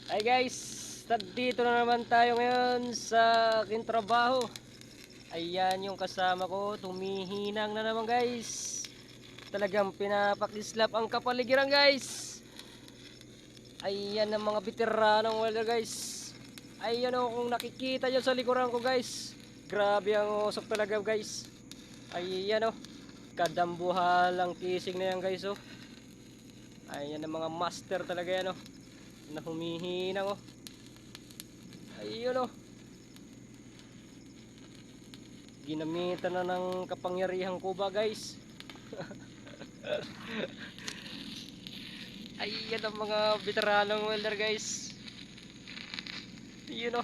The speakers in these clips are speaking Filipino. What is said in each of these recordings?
Hi guys, nandito na naman tayo ngayon sa aking trabaho. Ayan yung kasama ko, tumihinang na naman guys. Talagang pinapakislap ang kapaligiran guys. Ayan ang mga veteranong welder guys. Ayan o, kung nakikita nyo sa likuran ko guys. Grabe ang usok talaga guys. Ayan o, kadambuhalang kising na yan guys o. Ayan ang mga master talaga yan o, na humihinang o. Ayun o, ginamitan na ng kapangyarihang kuba guys. Ayan ang mga veteranong welder guys. Ayun o,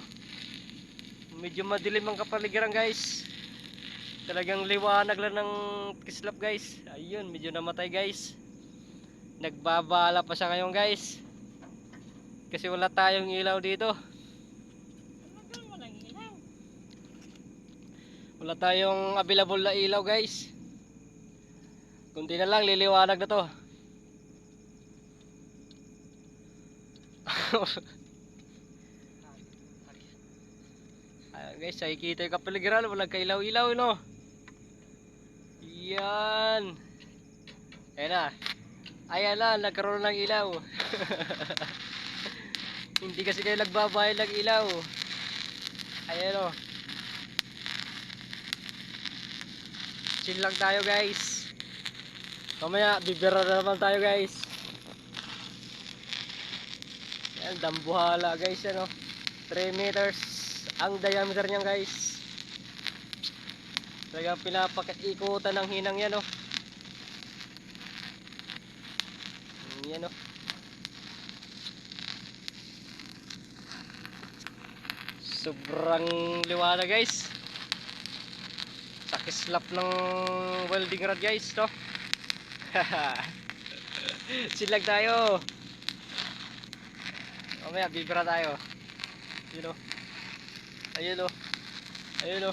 medyo madilim ang kapaligiran guys. Talagang liwanag lang ng kislap guys. Ayun, medyo namatay guys. Nagbabala pa siya ngayon guys, kasi wala tayong ilaw dito. Wala tayong available na ilaw guys. Kunti na lang, liliwanag na to. Ayan guys, nakikita yung kapaligiran, walang kailaw-ilaw no. Yan. Ayan na. Ayan na, nagkaroon ng ilaw. Hindi kasi kayo nagbabayad ng ilaw. Ayan o. Chill lang tayo guys. Mamaya, bibira na naman tayo guys. Ayan, dambuhala guys. Ano? 3 meters ang diameter niyan guys. Talagang pinapakikutan ng hinang yan o. Yan o. Sobrang liwanag guys. Sa kislap ng welding rod guys no. Silag tayo. Mamaya bibira tayo. Ayun o. Ayun o. Ayun o.